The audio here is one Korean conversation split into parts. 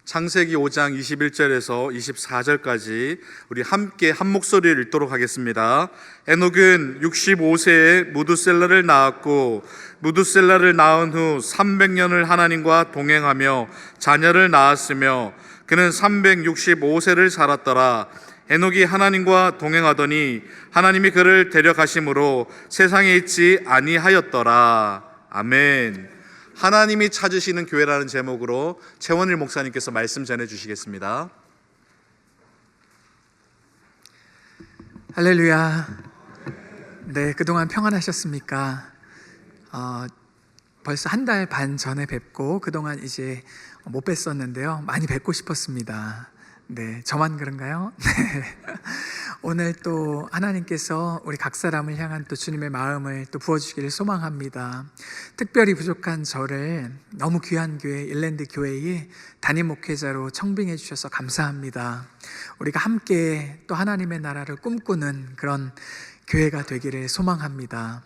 창세기 5장 21절에서 24절까지 우리 함께 한 목소리를 읽도록 하겠습니다. 에녹은 65세에 무두셀라를 낳았고 무두셀라를 낳은 후 300년을 하나님과 동행하며 자녀를 낳았으며 그는 365세를 살았더라. 에녹이 하나님과 동행하더니 하나님이 그를 데려가심으로 세상에 있지 아니하였더라. 아멘. 하나님이 찾으시는 교회라는 제목으로 최원일 목사님께서 말씀 전해주시겠습니다. 할렐루야. 네, 그동안 평안하셨습니까? 벌써 한 달 반 전에 뵙고 그동안 이제 못 뵀었는데요, 많이 뵙고 싶었습니다. 네, 저만 그런가요? 네. 오늘 또 하나님께서 우리 각 사람을 향한 또 주님의 마음을 또 부어주시기를 소망합니다. 특별히 부족한 저를 너무 귀한 교회 일랜드 교회에 담임 목회자로 청빙해 주셔서 감사합니다. 우리가 함께 또 하나님의 나라를 꿈꾸는 그런 교회가 되기를 소망합니다.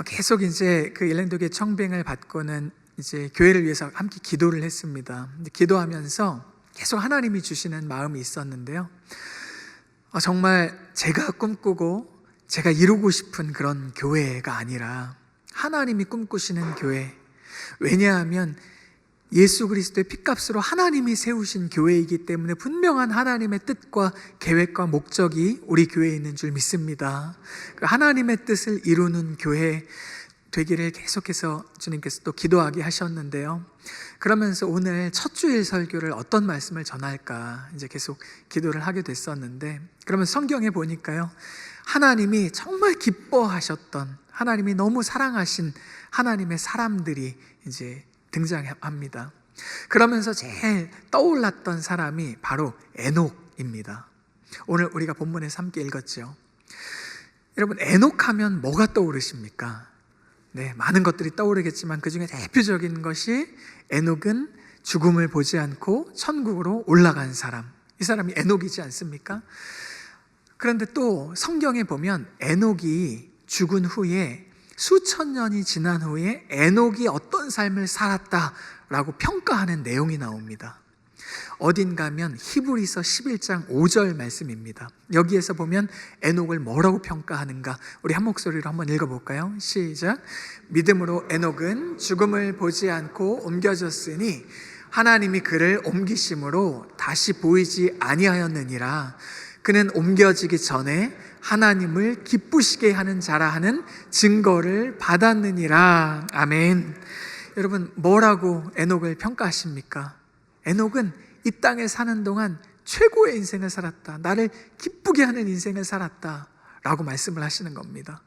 계속 이제 그 일랜드 교회 청빙을 받고는 이제 교회를 위해서 함께 기도를 했습니다. 기도하면서 계속 하나님이 주시는 마음이 있었는데요, 정말 제가 꿈꾸고 제가 이루고 싶은 그런 교회가 아니라 하나님이 꿈꾸시는 교회. 왜냐하면 예수 그리스도의 핏값으로 하나님이 세우신 교회이기 때문에 분명한 하나님의 뜻과 계획과 목적이 우리 교회에 있는 줄 믿습니다. 하나님의 뜻을 이루는 교회 되기를 계속해서 주님께서 또 기도하게 하셨는데요, 그러면서 오늘 첫 주일 설교를 어떤 말씀을 전할까 이제 계속 기도를 하게 됐었는데, 그러면 성경에 보니까요, 하나님이 정말 기뻐하셨던, 하나님이 너무 사랑하신 하나님의 사람들이 이제 등장합니다. 그러면서 제일 떠올랐던 사람이 바로 에녹입니다. 오늘 우리가 본문에서 함께 읽었죠. 여러분, 에녹하면 뭐가 떠오르십니까? 네, 많은 것들이 떠오르겠지만 그 중에 대표적인 것이 에녹은 죽음을 보지 않고 천국으로 올라간 사람, 이 사람이 에녹이지 않습니까? 그런데 또 성경에 보면 에녹이 죽은 후에 수천 년이 지난 후에 에녹이 어떤 삶을 살았다라고 평가하는 내용이 나옵니다. 어딘가 하면 히브리서 11장 5절 말씀입니다. 여기에서 보면 에녹을 뭐라고 평가하는가, 우리 한 목소리로 한번 읽어볼까요? 시작. 믿음으로 에녹은 죽음을 보지 않고 옮겨졌으니 하나님이 그를 옮기심으로 다시 보이지 아니하였느니라. 그는 옮겨지기 전에 하나님을 기쁘시게 하는 자라 하는 증거를 받았느니라. 아멘. 여러분, 뭐라고 에녹을 평가하십니까? 에녹은 이 땅에 사는 동안 최고의 인생을 살았다, 나를 기쁘게 하는 인생을 살았다 라고 말씀을 하시는 겁니다.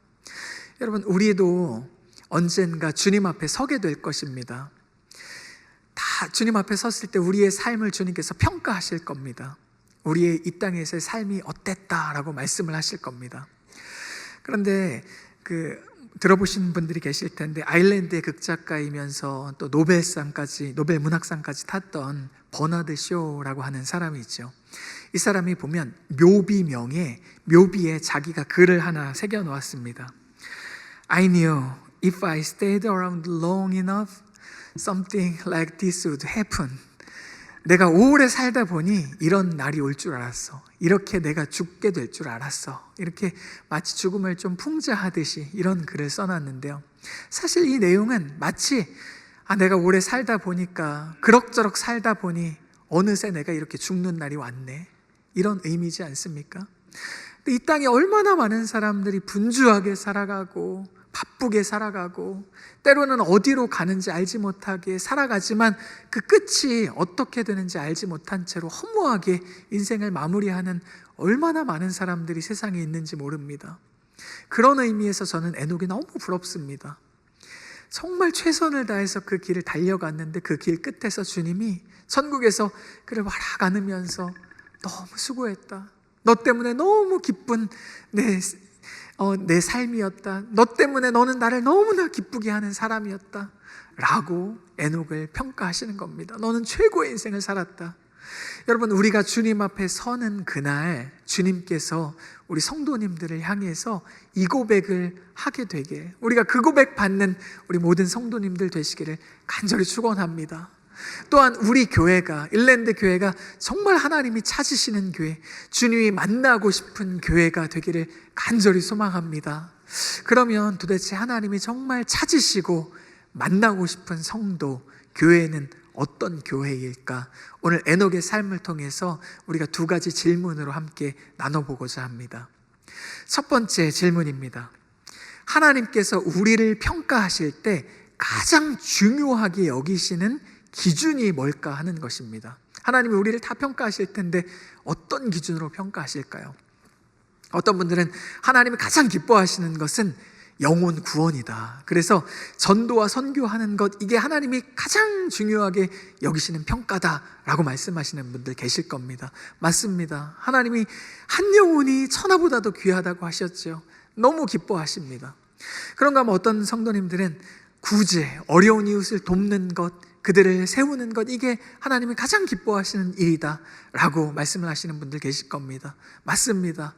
여러분, 우리도 언젠가 주님 앞에 서게 될 것입니다. 다 주님 앞에 섰을 때 우리의 삶을 주님께서 평가하실 겁니다. 우리의 이 땅에서의 삶이 어땠다라고 말씀을 하실 겁니다. 그런데 들어보신 분들이 계실 텐데, 아일랜드의 극작가이면서 또 노벨 문학상까지 탔던 버나드 쇼라고 하는 사람이 있죠. 이 사람이 보면 묘비에 자기가 글을 하나 새겨 놓았습니다. I knew if I stayed around long enough, something like this would happen. 내가 오래 살다 보니 이런 날이 올 줄 알았어. 이렇게 내가 죽게 될 줄 알았어. 이렇게 마치 죽음을 좀 풍자하듯이 이런 글을 써놨는데요, 사실 이 내용은 마치 내가 오래 살다 보니까, 그럭저럭 살다 보니 어느새 내가 이렇게 죽는 날이 왔네, 이런 의미지 않습니까? 이 땅에 얼마나 많은 사람들이 분주하게 살아가고 바쁘게 살아가고 때로는 어디로 가는지 알지 못하게 살아가지만 그 끝이 어떻게 되는지 알지 못한 채로 허무하게 인생을 마무리하는 얼마나 많은 사람들이 세상에 있는지 모릅니다. 그런 의미에서 저는 에녹이 너무 부럽습니다. 정말 최선을 다해서 그 길을 달려갔는데 그 길 끝에서 주님이 천국에서 그를 와락 안으면서 너무 수고했다, 너 때문에 너무 기쁜 내 삶이었다, 너 때문에 너는 나를 너무나 기쁘게 하는 사람이었다 라고 에녹을 평가하시는 겁니다. 너는 최고의 인생을 살았다. 여러분, 우리가 주님 앞에 서는 그날 주님께서 우리 성도님들을 향해서 이 고백을 하게 되게, 우리가 그 고백 받는 우리 모든 성도님들 되시기를 간절히 축원합니다. 또한 우리 교회가, 일랜드 교회가 정말 하나님이 찾으시는 교회, 주님이 만나고 싶은 교회가 되기를 간절히 소망합니다. 그러면 도대체 하나님이 정말 찾으시고 만나고 싶은 성도, 교회는 어떤 교회일까? 오늘 에녹의 삶을 통해서 우리가 두 가지 질문으로 함께 나눠보고자 합니다. 첫 번째 질문입니다. 하나님께서 우리를 평가하실 때 가장 중요하게 여기시는 기준이 뭘까 하는 것입니다. 하나님이 우리를 다 평가하실 텐데 어떤 기준으로 평가하실까요? 어떤 분들은 하나님이 가장 기뻐하시는 것은 영혼 구원이다. 그래서 전도와 선교하는 것, 이게 하나님이 가장 중요하게 여기시는 평가다라고 말씀하시는 분들 계실 겁니다. 맞습니다. 하나님이 한 영혼이 천하보다도 귀하다고 하셨죠. 너무 기뻐하십니다. 그런가 하면 어떤 성도님들은 구제, 어려운 이웃을 돕는 것, 그들을 세우는 것, 이게 하나님이 가장 기뻐하시는 일이다 라고 말씀을 하시는 분들 계실 겁니다. 맞습니다.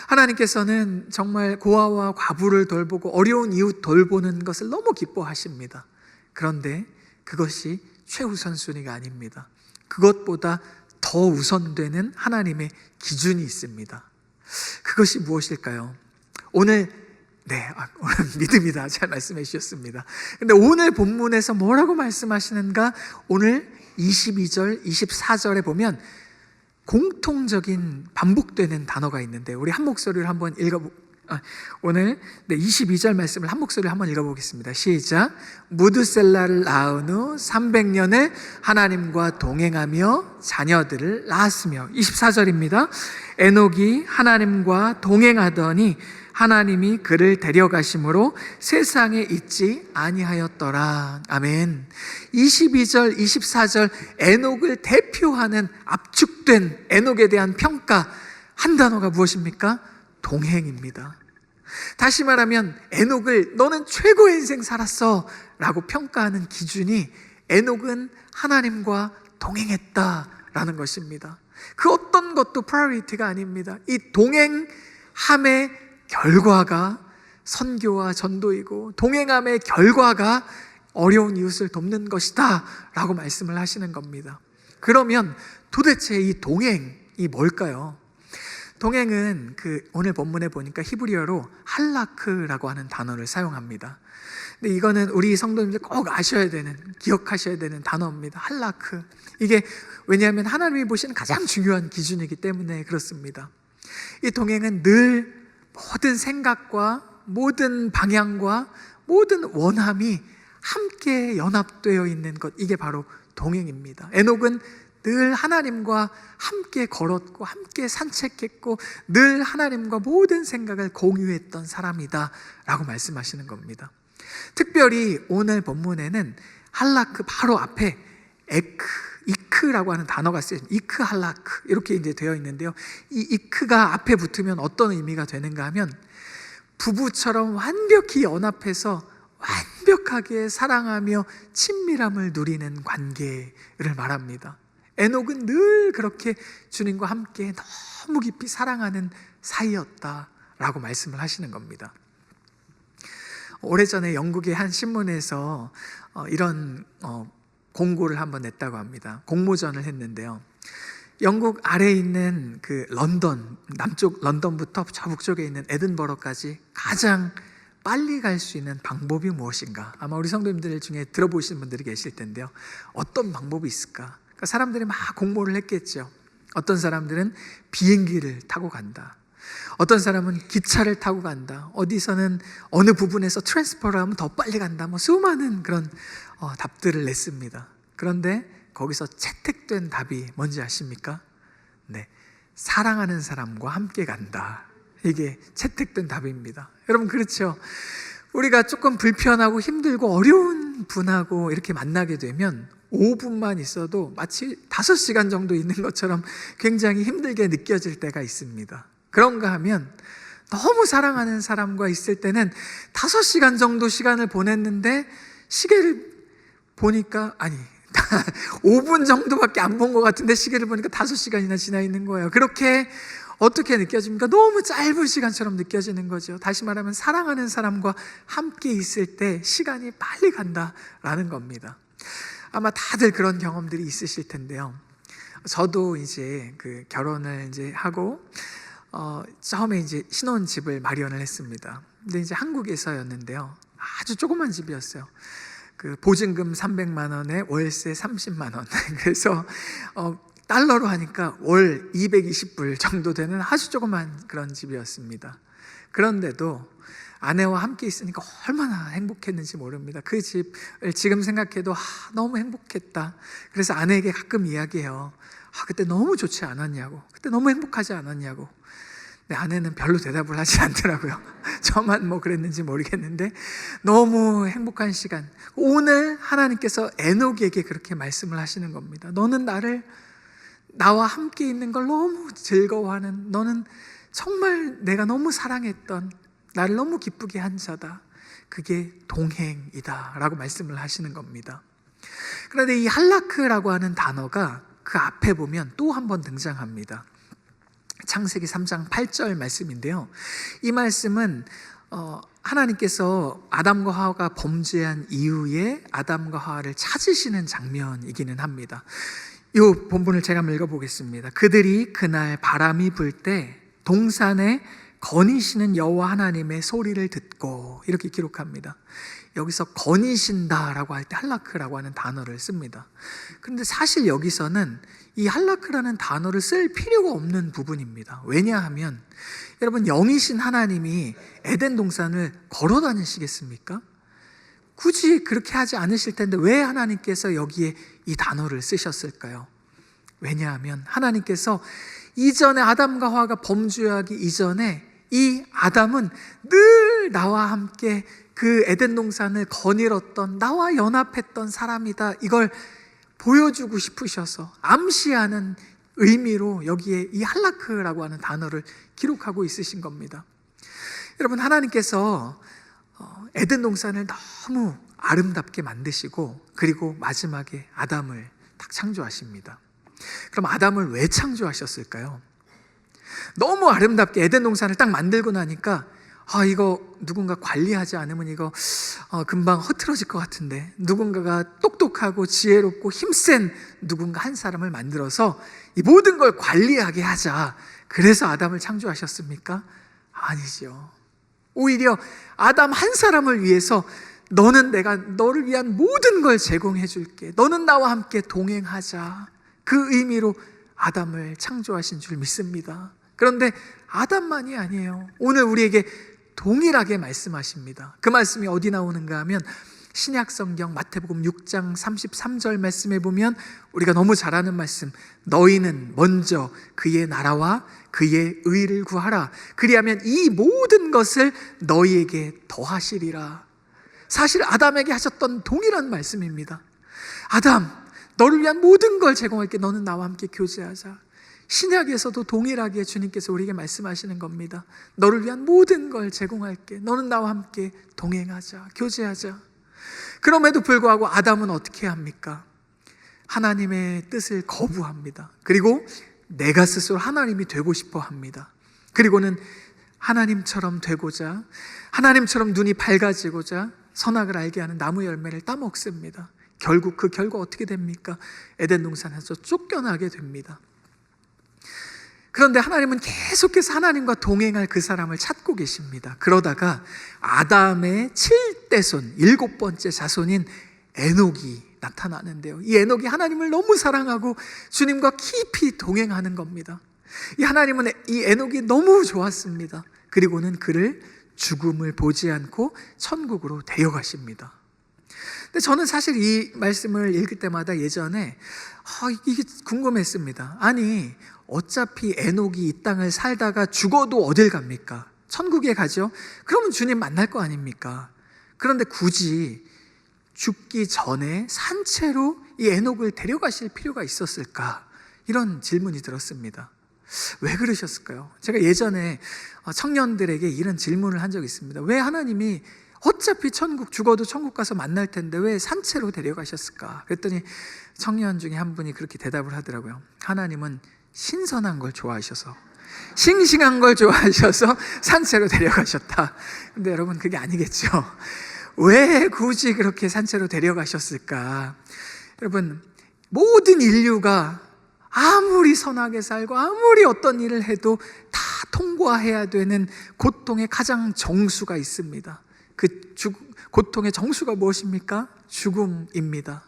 하나님께서는 정말 고아와 과부를 돌보고 어려운 이웃 돌보는 것을 너무 기뻐하십니다. 그런데 그것이 최우선순위가 아닙니다. 그것보다 더 우선되는 하나님의 기준이 있습니다. 그것이 무엇일까요? 오늘 믿음이다. 잘 말씀해 주셨습니다. 근데 오늘 본문에서 뭐라고 말씀하시는가? 오늘 22절, 24절에 보면 공통적인 반복되는 단어가 있는데 우리 한 목소리를 한번 오늘 22절 말씀을 한 목소리로 한번 읽어보겠습니다. 시작. 무드셀라를 낳은 후 300년을 하나님과 동행하며 자녀들을 낳았으며. 24절입니다. 에녹이 하나님과 동행하더니 하나님이 그를 데려가심으로 세상에 있지 아니하였더라. 아멘. 22절, 24절 에녹을 대표하는 압축된 에녹에 대한 평가 한 단어가 무엇입니까? 동행입니다. 다시 말하면 에녹을 너는 최고의 인생 살았어 라고 평가하는 기준이 에녹은 하나님과 동행했다라는 것입니다. 그 어떤 것도 프라이어리티가 아닙니다. 이 동행함의 결과가 선교와 전도이고 동행함의 결과가 어려운 이웃을 돕는 것이다 라고 말씀을 하시는 겁니다. 그러면 도대체 이 동행이 뭘까요? 동행은 오늘 본문에 보니까 히브리어로 할라크라고 하는 단어를 사용합니다. 근데 이거는 우리 성도님들 꼭 아셔야 되는, 기억하셔야 되는 단어입니다. 할라크. 이게 왜냐하면 하나님이 보시는 가장 중요한 기준이기 때문에 그렇습니다. 이 동행은 늘 모든 생각과 모든 방향과 모든 원함이 함께 연합되어 있는 것, 이게 바로 동행입니다. 에녹은 늘 하나님과 함께 걸었고 함께 산책했고 늘 하나님과 모든 생각을 공유했던 사람이다 라고 말씀하시는 겁니다. 특별히 오늘 본문에는 할라크 바로 앞에 이크라고 하는 단어가 쓰여요. 이크 할라크 이렇게 이제 되어 있는데요. 이 이크가 앞에 붙으면 어떤 의미가 되는가 하면 부부처럼 완벽히 연합해서 완벽하게 사랑하며 친밀함을 누리는 관계를 말합니다. 에녹은 늘 그렇게 주님과 함께 너무 깊이 사랑하는 사이였다라고 말씀을 하시는 겁니다. 오래전에 영국의 한 신문에서 이런 공고를 한번 냈다고 합니다. 공모전을 했는데요. 영국 아래에 있는 런던, 남쪽 런던부터 저 북쪽에 있는 에든버러까지 가장 빨리 갈 수 있는 방법이 무엇인가? 아마 우리 성도님들 중에 들어보시는 분들이 계실 텐데요. 어떤 방법이 있을까? 그러니까 사람들이 막 공모를 했겠죠. 어떤 사람들은 비행기를 타고 간다. 어떤 사람은 기차를 타고 간다. 어디서는 어느 부분에서 트랜스퍼를 하면 더 빨리 간다. 수많은 그런 답들을 냈습니다. 그런데 거기서 채택된 답이 뭔지 아십니까? 네, 사랑하는 사람과 함께 간다. 이게 채택된 답입니다. 여러분 그렇죠? 우리가 조금 불편하고 힘들고 어려운 분하고 이렇게 만나게 되면 5분만 있어도 마치 5시간 정도 있는 것처럼 굉장히 힘들게 느껴질 때가 있습니다. 그런가 하면 너무 사랑하는 사람과 있을 때는 5시간 정도 시간을 보냈는데 시계를 보니까 5분 정도밖에 안 본 것 같은데 시계를 보니까 5시간이나 지나 있는 거예요. 그렇게 어떻게 느껴집니까? 너무 짧은 시간처럼 느껴지는 거죠. 다시 말하면 사랑하는 사람과 함께 있을 때 시간이 빨리 간다라는 겁니다. 아마 다들 그런 경험들이 있으실 텐데요. 저도 이제 그 결혼을 이제 하고 처음에 이제 신혼집을 마련을 했습니다. 근데 이제 한국에서였는데요. 아주 조그만 집이었어요. 그 보증금 300만 원에 월세 30만 원. 그래서 달러로 하니까 월 220불 정도 되는 아주 조그만 그런 집이었습니다. 그런데도 아내와 함께 있으니까 얼마나 행복했는지 모릅니다. 그 집을 지금 생각해도 너무 행복했다. 그래서 아내에게 가끔 이야기해요. 그때 너무 좋지 않았냐고, 그때 너무 행복하지 않았냐고. 근데 아내는 별로 대답을 하지 않더라고요. 저만 뭐 그랬는지 모르겠는데 너무 행복한 시간. 오늘 하나님께서 에녹에게 그렇게 말씀을 하시는 겁니다. 너는 나와 함께 있는 걸 너무 즐거워하는, 너는 정말 내가 너무 사랑했던, 나를 너무 기쁘게 한 자다. 그게 동행이다 라고 말씀을 하시는 겁니다. 그런데 이 할라크라고 하는 단어가 그 앞에 보면 또 한 번 등장합니다. 창세기 3장 8절 말씀인데요. 이 말씀은 하나님께서 아담과 하와가 범죄한 이후에 아담과 하와를 찾으시는 장면이기는 합니다. 이 본문을 제가 한번 읽어보겠습니다. 그들이 그날 바람이 불 때 동산에 거니시는 여호와 하나님의 소리를 듣고, 이렇게 기록합니다. 여기서 거니신다라고 할 때 할라크라고 하는 단어를 씁니다. 그런데 사실 여기서는 이 할라크라는 단어를 쓸 필요가 없는 부분입니다. 왜냐하면 여러분, 영이신 하나님이 에덴 동산을 걸어 다니시겠습니까? 굳이 그렇게 하지 않으실 텐데 왜 하나님께서 여기에 이 단어를 쓰셨을까요? 왜냐하면 하나님께서 이전에 아담과 하와가 범죄하기 이전에 이 아담은 늘 나와 함께 그 에덴 동산을 거닐었던, 나와 연합했던 사람이다. 이걸 보여주고 싶으셔서 암시하는 의미로 여기에 이 할라크라고 하는 단어를 기록하고 있으신 겁니다. 여러분, 하나님께서 에덴 동산을 너무 아름답게 만드시고 그리고 마지막에 아담을 딱 창조하십니다. 그럼 아담을 왜 창조하셨을까요? 너무 아름답게 에덴 동산을 딱 만들고 나니까 이거 누군가 관리하지 않으면 이거 금방 흐트러질 것 같은데, 누군가가 똑똑하고 지혜롭고 힘센 누군가 한 사람을 만들어서 이 모든 걸 관리하게 하자. 그래서 아담을 창조하셨습니까? 아니죠. 오히려 아담 한 사람을 위해서 내가 너를 위한 모든 걸 제공해 줄게. 너는 나와 함께 동행하자. 그 의미로 아담을 창조하신 줄 믿습니다. 그런데 아담만이 아니에요. 오늘 우리에게 동일하게 말씀하십니다. 그 말씀이 어디 나오는가 하면 신약성경 마태복음 6장 33절 말씀에 보면 우리가 너무 잘 아는 말씀, 너희는 먼저 그의 나라와 그의 의를 구하라. 그리하면 이 모든 것을 너희에게 더하시리라. 사실 아담에게 하셨던 동일한 말씀입니다. 아담, 너를 위한 모든 걸 제공할게. 너는 나와 함께 교제하자. 신약에서도 동일하게 주님께서 우리에게 말씀하시는 겁니다. 너를 위한 모든 걸 제공할게. 너는 나와 함께 동행하자, 교제하자. 그럼에도 불구하고 아담은 어떻게 합니까? 하나님의 뜻을 거부합니다. 그리고 내가 스스로 하나님이 되고 싶어 합니다. 그리고는 하나님처럼 되고자, 하나님처럼 눈이 밝아지고자 선악을 알게 하는 나무 열매를 따먹습니다. 결국 그 결과 어떻게 됩니까? 에덴 동산에서 쫓겨나게 됩니다. 그런데 하나님은 계속해서 하나님과 동행할 그 사람을 찾고 계십니다. 그러다가 아담의 7대손, 7번째 자손인 에녹이 나타나는데요. 이 에녹이 하나님을 너무 사랑하고 주님과 깊이 동행하는 겁니다. 이 하나님은 이 에녹이 너무 좋았습니다. 그리고는 그를 죽음을 보지 않고 천국으로 데려가십니다. 근데 저는 사실 이 말씀을 읽을 때마다 예전에 이게 궁금했습니다. 아니, 어차피 에녹이 이 땅을 살다가 죽어도 어딜 갑니까? 천국에 가죠? 그러면 주님 만날 거 아닙니까? 그런데 굳이 죽기 전에 산채로 이 에녹을 데려가실 필요가 있었을까? 이런 질문이 들었습니다. 왜 그러셨을까요? 제가 예전에 청년들에게 이런 질문을 한 적이 있습니다. 왜 하나님이 어차피 죽어도 천국 가서 만날 텐데 왜 산채로 데려가셨을까? 그랬더니 청년 중에 한 분이 그렇게 대답을 하더라고요. 하나님은 신선한 걸 좋아하셔서, 싱싱한 걸 좋아하셔서 산채로 데려가셨다. 근데 여러분, 그게 아니겠죠. 왜 굳이 그렇게 산채로 데려가셨을까? 여러분, 모든 인류가 아무리 선하게 살고 아무리 어떤 일을 해도 다 통과해야 되는 고통의 가장 정수가 있습니다. 그 고통의 정수가 무엇입니까? 죽음입니다.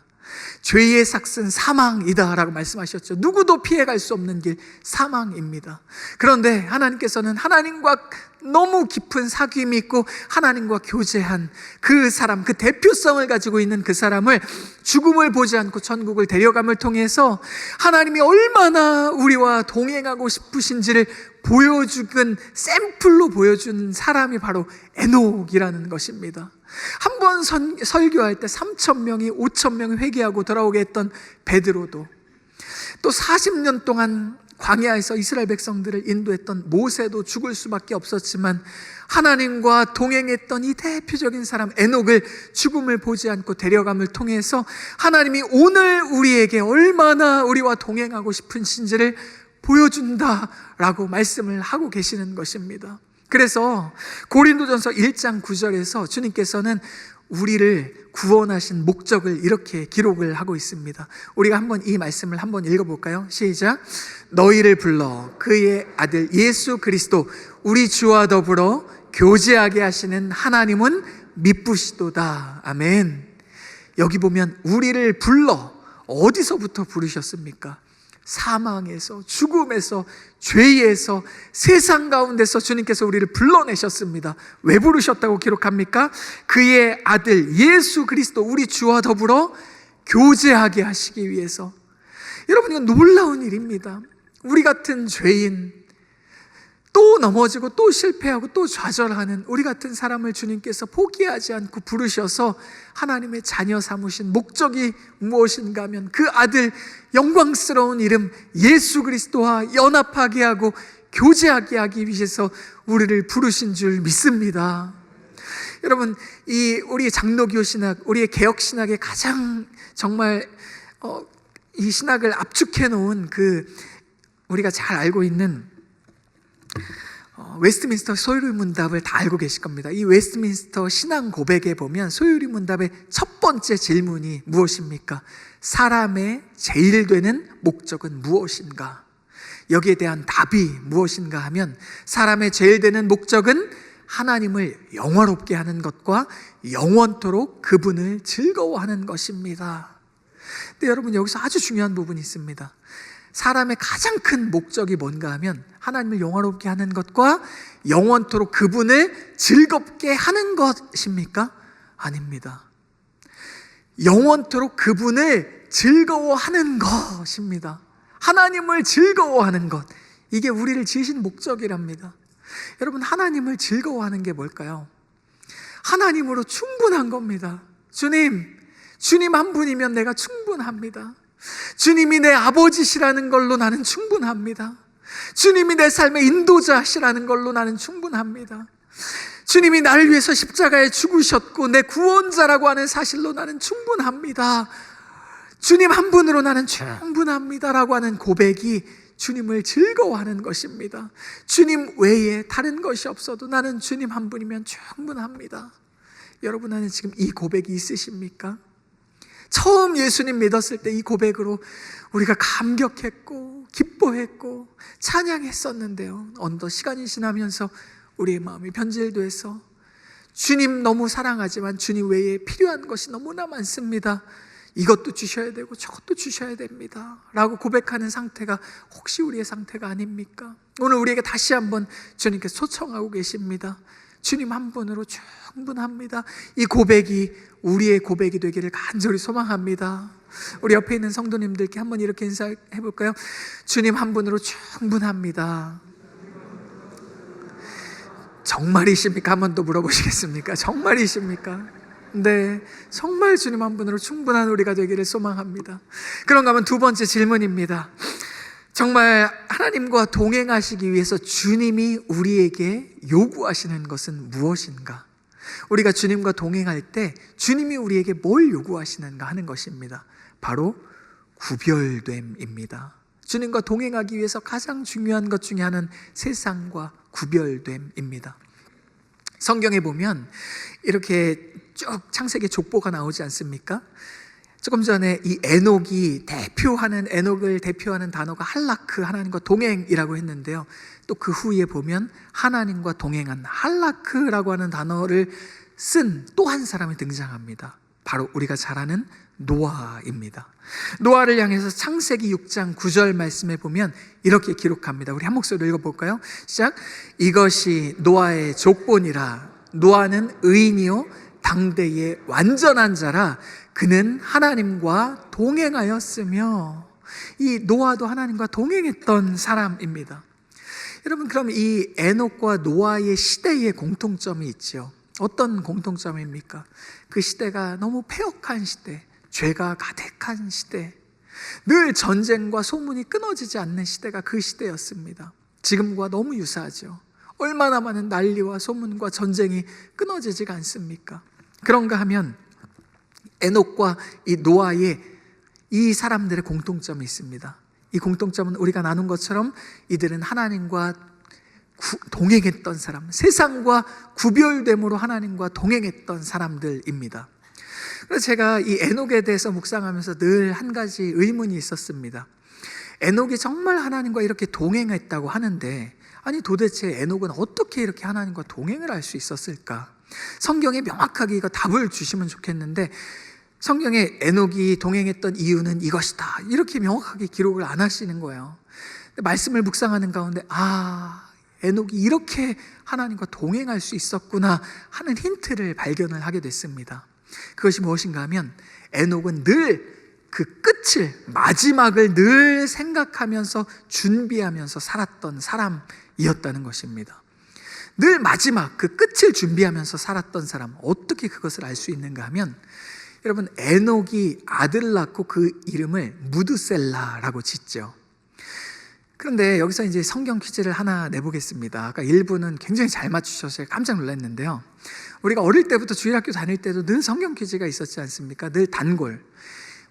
죄의 삭은 사망이다 라고 말씀하셨죠. 누구도 피해갈 수 없는 길, 사망입니다. 그런데 하나님께서는 하나님과 너무 깊은 사귐이 있고 하나님과 교제한 그 사람, 그 대표성을 가지고 있는 그 사람을 죽음을 보지 않고 천국을 데려감을 통해서 하나님이 얼마나 우리와 동행하고 싶으신지를 보여주는 샘플로 보여준 사람이 바로 에녹이라는 것입니다. 한 번 설교할 때 3,000명이 5,000명이 회개하고 돌아오게 했던 베드로도, 또 40년 동안 광야에서 이스라엘 백성들을 인도했던 모세도 죽을 수밖에 없었지만 하나님과 동행했던 이 대표적인 사람 에녹을 죽음을 보지 않고 데려감을 통해서 하나님이 오늘 우리에게 얼마나 우리와 동행하고 싶으신지를 보여준다라고 말씀을 하고 계시는 것입니다. 그래서 고린도전서 1장 9절에서 주님께서는 우리를 구원하신 목적을 이렇게 기록을 하고 있습니다. 우리가 한번 이 말씀을 한번 읽어볼까요? 시작. 너희를 불러 그의 아들 예수 그리스도 우리 주와 더불어 교제하게 하시는 하나님은 미쁘시도다. 아멘. 여기 보면 우리를 불러, 어디서부터 부르셨습니까? 사망에서, 죽음에서, 죄에서, 세상 가운데서 주님께서 우리를 불러내셨습니다. 왜 부르셨다고 기록합니까? 그의 아들 예수 그리스도 우리 주와 더불어 교제하게 하시기 위해서. 여러분, 이건 놀라운 일입니다. 우리 같은 죄인, 또 넘어지고 또 실패하고 또 좌절하는 우리 같은 사람을 주님께서 포기하지 않고 부르셔서 하나님의 자녀 삼으신 목적이 무엇인가 하면 그 아들 영광스러운 이름 예수 그리스도와 연합하게 하고 교제하게 하기 위해서 우리를 부르신 줄 믿습니다. 여러분, 우리 장로교 신학, 우리의 개혁 신학의 가장 정말 이 신학을 압축해 놓은 우리가 잘 알고 있는 웨스트민스터 소유리 문답을 다 알고 계실 겁니다. 이 웨스트민스터 신앙 고백에 보면 소유리 문답의 첫 번째 질문이 무엇입니까? 사람의 제일 되는 목적은 무엇인가? 여기에 대한 답이 무엇인가 하면 사람의 제일 되는 목적은 하나님을 영화롭게 하는 것과 영원토록 그분을 즐거워하는 것입니다. 근데 여러분, 여기서 아주 중요한 부분이 있습니다. 사람의 가장 큰 목적이 뭔가 하면 하나님을 영화롭게 하는 것과 영원토록 그분을 즐겁게 하는 것입니까? 아닙니다. 영원토록 그분을 즐거워하는 것입니다. 하나님을 즐거워하는 것, 이게 우리를 지으신 목적이랍니다. 여러분, 하나님을 즐거워하는 게 뭘까요? 하나님으로 충분한 겁니다. 주님 한 분이면 내가 충분합니다. 주님이 내 아버지시라는 걸로 나는 충분합니다. 주님이 내 삶의 인도자시라는 걸로 나는 충분합니다. 주님이 나를 위해서 십자가에 죽으셨고 내 구원자라고 하는 사실로 나는 충분합니다. 주님 한 분으로 나는 충분합니다라고 하는 고백이 주님을 즐거워하는 것입니다. 주님 외에 다른 것이 없어도 나는 주님 한 분이면 충분합니다. 여러분 안에 지금 이 고백이 있으십니까? 처음 예수님 믿었을 때 이 고백으로 우리가 감격했고 기뻐했고 찬양했었는데요, 어느덧 시간이 지나면서 우리의 마음이 변질돼서 주님 너무 사랑하지만 주님 외에 필요한 것이 너무나 많습니다. 이것도 주셔야 되고 저것도 주셔야 됩니다 라고 고백하는 상태가 혹시 우리의 상태가 아닙니까? 오늘 우리에게 다시 한번 주님께 초청하고 계십니다. 주님 한 분으로 충분합니다. 이 고백이 우리의 고백이 되기를 간절히 소망합니다. 우리 옆에 있는 성도님들께 한번 이렇게 인사해 볼까요? 주님 한 분으로 충분합니다. 정말이십니까? 한 번 더 물어보시겠습니까? 정말이십니까? 네, 정말 주님 한 분으로 충분한 우리가 되기를 소망합니다. 그런가 하면 두 번째 질문입니다. 정말 하나님과 동행하시기 위해서 주님이 우리에게 요구하시는 것은 무엇인가? 우리가 주님과 동행할 때 주님이 우리에게 뭘 요구하시는가 하는 것입니다. 바로 구별됨입니다. 주님과 동행하기 위해서 가장 중요한 것 중에 하나는 세상과 구별됨입니다. 성경에 보면 이렇게 쭉 창세기 족보가 나오지 않습니까? 조금 전에 이 에녹을 대표하는 단어가 할라크, 하나님과 동행이라고 했는데요. 또 그 후에 보면 하나님과 동행한 할라크라고 하는 단어를 쓴 또 한 사람이 등장합니다. 바로 우리가 잘 아는 노아입니다. 노아를 향해서 창세기 6장 9절 말씀에 보면 이렇게 기록합니다. 우리 한 목소리로 읽어볼까요? 시작. 이것이 노아의 족본이라. 노아는 의인이요 당대의 완전한 자라. 그는 하나님과 동행하였으며. 이 노아도 하나님과 동행했던 사람입니다. 여러분, 그럼 이 에녹과 노아의 시대의 공통점이 있죠. 어떤 공통점입니까? 그 시대가 너무 패역한 시대, 죄가 가득한 시대, 늘 전쟁과 소문이 끊어지지 않는 시대가 그 시대였습니다. 지금과 너무 유사하죠. 얼마나 많은 난리와 소문과 전쟁이 끊어지지가 않습니까? 그런가 하면 에녹과 이 노아의 이 사람들의 공통점이 있습니다. 이 공통점은 우리가 나눈 것처럼 이들은 하나님과 동행했던 사람, 세상과 구별됨으로 하나님과 동행했던 사람들입니다. 그래서 제가 이 에녹에 대해서 묵상하면서 늘 한 가지 의문이 있었습니다. 에녹이 정말 하나님과 이렇게 동행했다고 하는데, 아니 도대체 에녹은 어떻게 이렇게 하나님과 동행을 할 수 있었을까? 성경에 명확하게 이거 답을 주시면 좋겠는데, 성경에 에녹이 동행했던 이유는 이것이다, 이렇게 명확하게 기록을 안 하시는 거예요. 말씀을 묵상하는 가운데 에녹이 이렇게 하나님과 동행할 수 있었구나 하는 힌트를 발견을 하게 됐습니다. 그것이 무엇인가 하면 에녹은 늘 그 끝을, 마지막을 늘 생각하면서 준비하면서 살았던 사람이었다는 것입니다. 늘 마지막, 그 끝을 준비하면서 살았던 사람. 어떻게 그것을 알 수 있는가 하면, 여러분, 에녹이 아들을 낳고 그 이름을 무드셀라라고 짓죠. 그런데 여기서 이제 성경 퀴즈를 하나 내보겠습니다. 아까 1부는 굉장히 잘 맞추셔서 깜짝 놀랐는데요. 우리가 어릴 때부터 주일학교 다닐 때도 늘 성경 퀴즈가 있었지 않습니까? 늘 단골.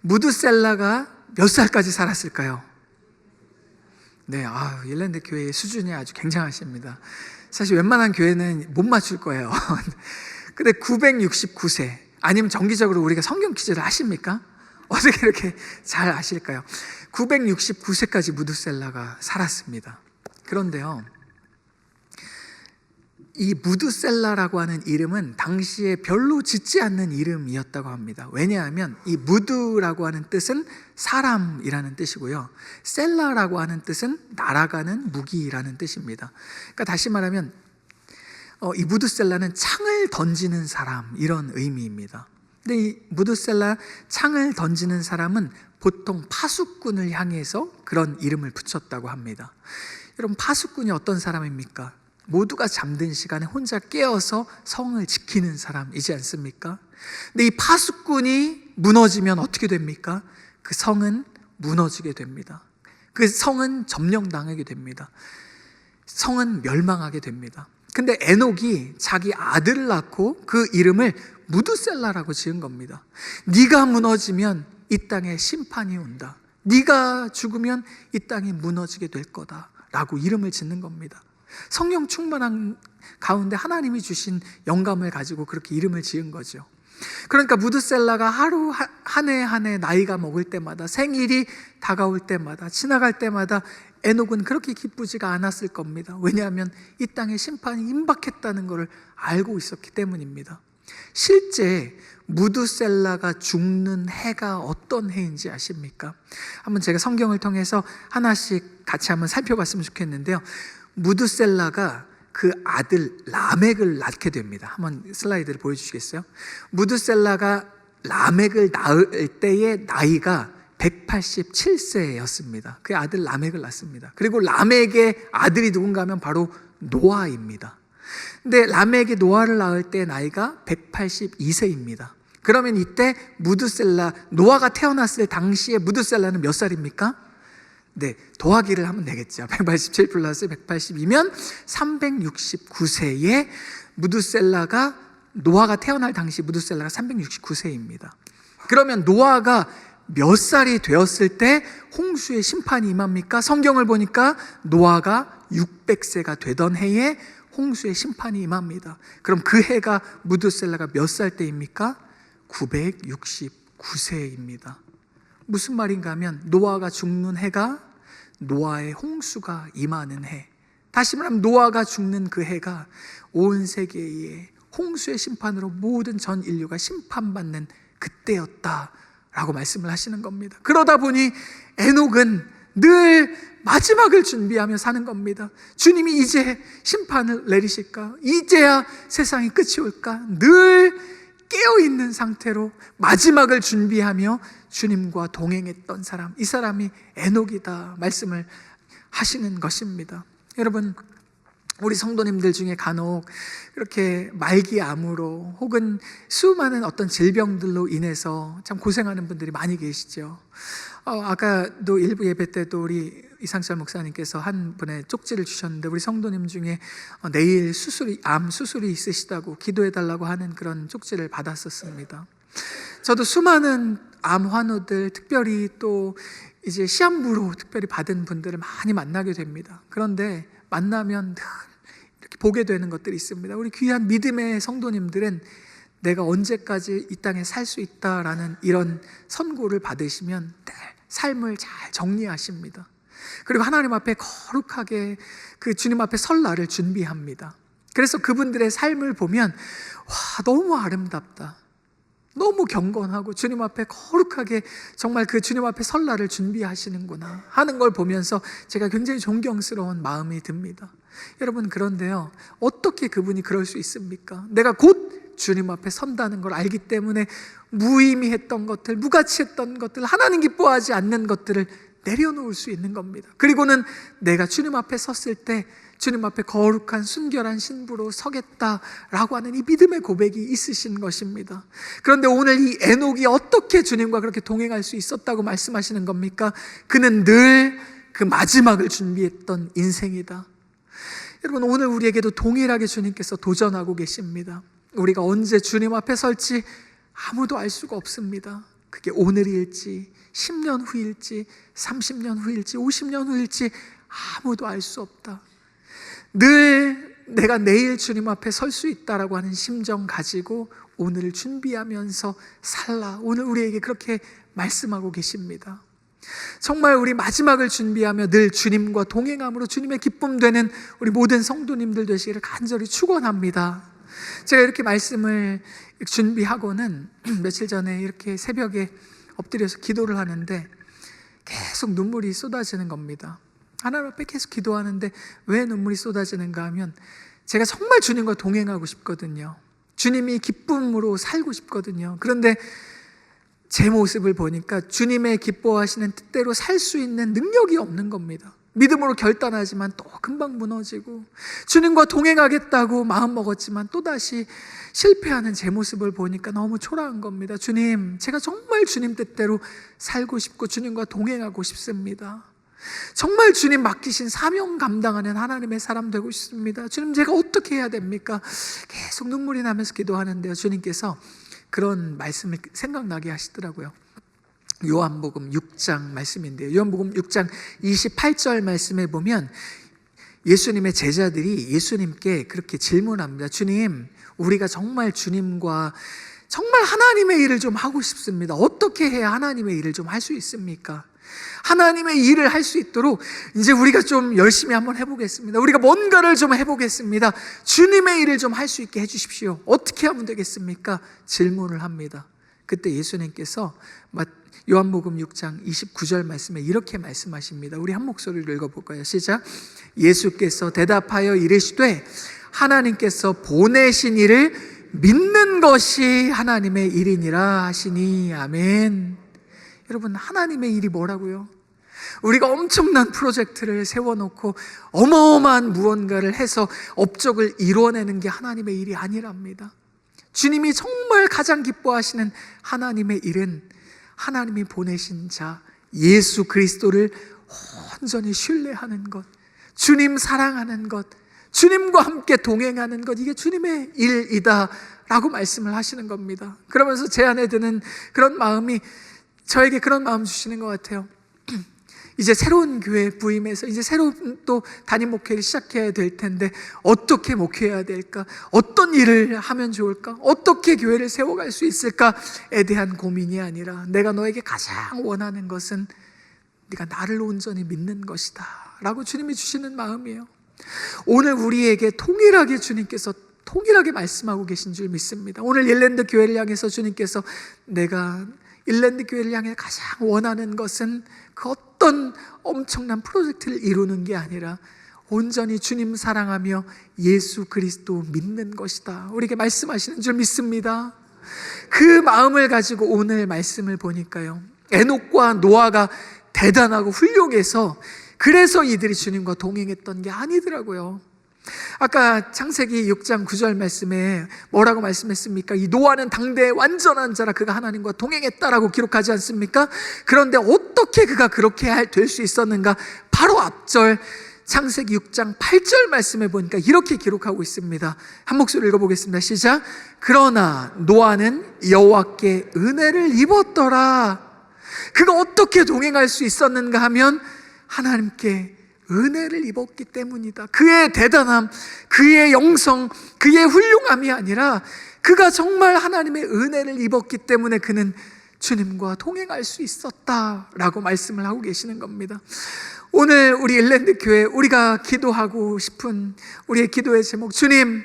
무드셀라가 몇 살까지 살았을까요? 네, 일랜드 교회의 수준이 아주 굉장하십니다. 사실 웬만한 교회는 못 맞출 거예요. 근데 969세. 아니면 정기적으로 우리가 성경 퀴즈를 하십니까? 어떻게 이렇게 잘 아실까요? 969세까지 무드셀라가 살았습니다. 그런데요, 이 무드셀라라고 하는 이름은 당시에 별로 짓지 않는 이름이었다고 합니다. 왜냐하면 이 무드라고 하는 뜻은 사람이라는 뜻이고요, 셀라라고 하는 뜻은 날아가는 무기라는 뜻입니다. 그러니까 다시 말하면 이 무드셀라는 창을 던지는 사람, 이런 의미입니다. 근데 이 무드셀라, 창을 던지는 사람은 보통 파수꾼을 향해서 그런 이름을 붙였다고 합니다. 여러분, 파수꾼이 어떤 사람입니까? 모두가 잠든 시간에 혼자 깨어서 성을 지키는 사람이지 않습니까? 근데 이 파수꾼이 무너지면 어떻게 됩니까? 그 성은 무너지게 됩니다. 그 성은 점령당하게 됩니다. 성은 멸망하게 됩니다. 근데 에녹이 자기 아들을 낳고 그 이름을 무드셀라라고 지은 겁니다. 네가 무너지면 이 땅에 심판이 온다. 네가 죽으면 이 땅이 무너지게 될 거다 라고 이름을 짓는 겁니다. 성령 충만한 가운데 하나님이 주신 영감을 가지고 그렇게 이름을 지은 거죠. 그러니까 무드셀라가 하루 한 해 한 해 나이가 먹을 때마다, 생일이 다가올 때마다, 지나갈 때마다 에녹은 그렇게 기쁘지가 않았을 겁니다. 왜냐하면 이 땅에 심판이 임박했다는 것을 알고 있었기 때문입니다. 실제 무드셀라가 죽는 해가 어떤 해인지 아십니까? 한번 제가 성경을 통해서 하나씩 같이 한번 살펴봤으면 좋겠는데요. 무드셀라가 그 아들 라멕을 낳게 됩니다. 한번 슬라이드를 보여주시겠어요? 무드셀라가 라멕을 낳을 때의 나이가 187세였습니다. 그 아들 라멕을 낳습니다. 그리고 라멕의 아들이 누군가 하면 바로 노아입니다. 근데 라멕이 노아를 낳을 때 나이가 182세입니다. 그러면 이때 노아가 태어났을 당시에 무드셀라는 몇 살입니까? 네, 더하기를 하면 되겠죠. 187 플러스 182면 369세에 노아가 태어날 당시 무드셀라가 369세입니다. 그러면 노아가 몇 살이 되었을 때 홍수의 심판이 임합니까? 성경을 보니까 노아가 600세가 되던 해에 홍수의 심판이 임합니다. 그럼 그 해가 무드셀라가 몇 살 때입니까? 969 99세입니다. 무슨 말인가 하면 노아가 죽는 해가 노아의 홍수가 임하는 해, 다시 말하면 노아가 죽는 그 해가 온 세계에 홍수의 심판으로 모든 전 인류가 심판받는 그때였다라고 말씀을 하시는 겁니다. 그러다 보니 에녹은 늘 마지막을 준비하며 사는 겁니다. 주님이 이제 심판을 내리실까? 이제야 세상이 끝이 올까? 늘 깨어있는 상태로 마지막을 준비하며 주님과 동행했던 사람, 이 사람이 에녹이다 말씀을 하시는 것입니다. 여러분, 우리 성도님들 중에 간혹 이렇게 말기암으로 혹은 수많은 어떤 질병들로 인해서 참 고생하는 분들이 많이 계시죠. 아까도 일부 예배 때도 우리 이상철 목사님께서 한 분의 쪽지를 주셨는데, 우리 성도님 중에 내일 암 수술이 있으시다고 기도해달라고 하는 그런 쪽지를 받았었습니다. 저도 수많은 암 환우들, 특별히 또 이제 시한부로 특별히 받은 분들을 많이 만나게 됩니다. 그런데 만나면 늘 이렇게 보게 되는 것들이 있습니다. 우리 귀한 믿음의 성도님들은 내가 언제까지 이 땅에 살 수 있다라는 이런 선고를 받으시면 늘 삶을 잘 정리하십니다. 그리고 하나님 앞에 거룩하게 그 주님 앞에 설 날을 준비합니다. 그래서 그분들의 삶을 보면 와, 너무 아름답다, 너무 경건하고 주님 앞에 거룩하게 정말 그 주님 앞에 설 날을 준비하시는구나 하는 걸 보면서 제가 굉장히 존경스러운 마음이 듭니다. 여러분, 그런데요, 어떻게 그분이 그럴 수 있습니까? 내가 곧 주님 앞에 선다는 걸 알기 때문에 무의미했던 것들, 무가치했던 것들, 하나님 기뻐하지 않는 것들을 내려놓을 수 있는 겁니다. 그리고는 내가 주님 앞에 섰을 때 주님 앞에 거룩한 순결한 신부로 서겠다라고 하는 이 믿음의 고백이 있으신 것입니다. 그런데 오늘 이 에녹이 어떻게 주님과 그렇게 동행할 수 있었다고 말씀하시는 겁니까? 그는 늘 그 마지막을 준비했던 인생이다. 여러분, 오늘 우리에게도 동일하게 주님께서 도전하고 계십니다. 우리가 언제 주님 앞에 설지 아무도 알 수가 없습니다. 그게 오늘일지 10년 후일지 30년 후일지 50년 후일지 아무도 알 수 없다. 늘 내가 내일 주님 앞에 설 수 있다라고 하는 심정 가지고 오늘을 준비하면서 살라. 오늘 우리에게 그렇게 말씀하고 계십니다. 정말 우리 마지막을 준비하며 늘 주님과 동행함으로 주님의 기쁨 되는 우리 모든 성도님들 되시기를 간절히 축원합니다. 제가 이렇게 말씀을 준비하고는 며칠 전에 이렇게 새벽에 엎드려서 기도를 하는데 계속 눈물이 쏟아지는 겁니다. 하나님 앞에 계속 기도하는데 왜 눈물이 쏟아지는가 하면 제가 정말 주님과 동행하고 싶거든요. 주님이 기쁨으로 살고 싶거든요. 그런데 제 모습을 보니까 주님의 기뻐하시는 뜻대로 살 수 있는 능력이 없는 겁니다. 믿음으로 결단하지만 또 금방 무너지고, 주님과 동행하겠다고 마음먹었지만 또다시 실패하는 제 모습을 보니까 너무 초라한 겁니다. 주님, 제가 정말 주님 뜻대로 살고 싶고 주님과 동행하고 싶습니다. 정말 주님 맡기신 사명 감당하는 하나님의 사람 되고 싶습니다. 주님, 제가 어떻게 해야 됩니까? 계속 눈물이 나면서 기도하는데요, 주님께서 그런 말씀을 생각나게 하시더라고요. 요한복음 6장 말씀인데요, 요한복음 6장 28절 말씀에 보면 예수님의 제자들이 예수님께 그렇게 질문합니다. 주님, 우리가 정말 주님과 정말 하나님의 일을 좀 하고 싶습니다. 어떻게 해야 하나님의 일을 좀 할 수 있습니까? 하나님의 일을 할 수 있도록 이제 우리가 좀 열심히 한번 해보겠습니다. 우리가 뭔가를 좀 해보겠습니다. 주님의 일을 좀 할 수 있게 해주십시오. 어떻게 하면 되겠습니까? 질문을 합니다. 그때 예수님께서 요한복음 6장 29절 말씀에 이렇게 말씀하십니다. 우리 한 목소리로 읽어볼까요? 시작. 예수께서 대답하여 이르시되 하나님께서 보내신 이를 믿는 것이 하나님의 일이니라 하시니. 아멘. 여러분, 하나님의 일이 뭐라고요? 우리가 엄청난 프로젝트를 세워놓고 어마어마한 무언가를 해서 업적을 이루어내는 게 하나님의 일이 아니랍니다. 주님이 정말 가장 기뻐하시는 하나님의 일은 하나님이 보내신 자 예수 그리스도를 온전히 신뢰하는 것, 주님 사랑하는 것, 주님과 함께 동행하는 것, 이게 주님의 일이다 라고 말씀을 하시는 겁니다. 그러면서 제 안에 드는 그런 마음이, 저에게 그런 마음 주시는 것 같아요. 이제 새로운 교회 부임해서 이제 새로운 또 담임 목회를 시작해야 될 텐데 어떻게 목회해야 될까? 어떤 일을 하면 좋을까? 어떻게 교회를 세워갈 수 있을까에 대한 고민이 아니라 내가 너에게 가장 원하는 것은 네가 나를 온전히 믿는 것이다 라고 주님이 주시는 마음이에요. 오늘 우리에게 통일하게 주님께서 통일하게 말씀하고 계신 줄 믿습니다. 오늘 일랜드 교회를 향해서 주님께서 내가 일랜드 교회를 향해 가장 원하는 것은 그 어떤 엄청난 프로젝트를 이루는 게 아니라 온전히 주님 사랑하며 예수 그리스도 믿는 것이다, 우리에게 말씀하시는 줄 믿습니다. 그 마음을 가지고 오늘 말씀을 보니까요, 에녹과 노아가 대단하고 훌륭해서 그래서 이들이 주님과 동행했던 게 아니더라고요. 아까 창세기 6장 9절 말씀에 뭐라고 말씀했습니까? 이 노아는 당대의 완전한 자라 그가 하나님과 동행했다라고 기록하지 않습니까? 그런데 어떻게 그가 그렇게 될 수 있었는가? 바로 앞절 창세기 6장 8절 말씀에 보니까 이렇게 기록하고 있습니다. 한 목소리 읽어보겠습니다. 시작. 그러나 노아는 여호와께 은혜를 입었더라. 그가 어떻게 동행할 수 있었는가 하면 하나님께 은혜를 입었기 때문이다. 그의 대단함, 그의 영성, 그의 훌륭함이 아니라 그가 정말 하나님의 은혜를 입었기 때문에 그는 주님과 동행할 수 있었다라고 말씀을 하고 계시는 겁니다. 오늘 우리 일랜드 교회, 우리가 기도하고 싶은 우리의 기도의 제목, 주님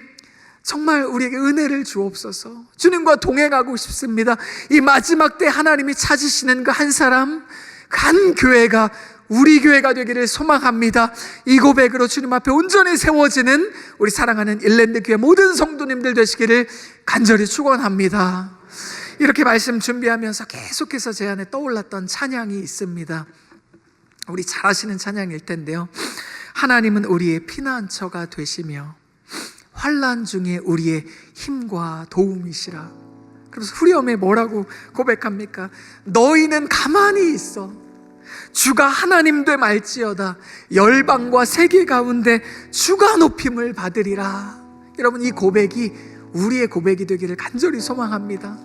정말 우리에게 은혜를 주옵소서. 주님과 동행하고 싶습니다. 이 마지막 때 하나님이 찾으시는 그 한 사람, 한 교회가 우리 교회가 되기를 소망합니다. 이 고백으로 주님 앞에 온전히 세워지는 우리 사랑하는 일랜드 교회 모든 성도님들 되시기를 간절히 축원합니다. 이렇게 말씀 준비하면서 계속해서 제 안에 떠올랐던 찬양이 있습니다. 우리 잘 아시는 찬양일 텐데요. 하나님은 우리의 피난처가 되시며 환난 중에 우리의 힘과 도움이시라. 그래서 후렴에 뭐라고 고백합니까? 너희는 가만히 있어 주가 하나님 되 말지어다. 열방과 세계 가운데 주가 높임을 받으리라. 여러분, 이 고백이 우리의 고백이 되기를 간절히 소망합니다.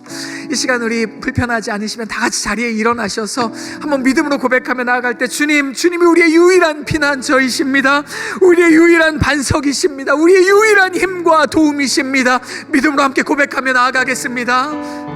이 시간 우리 불편하지 않으시면 다 같이 자리에 일어나셔서 한번 믿음으로 고백하며 나아갈 때 주님이 우리의 유일한 피난처이십니다. 우리의 유일한 반석이십니다. 우리의 유일한 힘과 도움이십니다. 믿음으로 함께 고백하며 나아가겠습니다.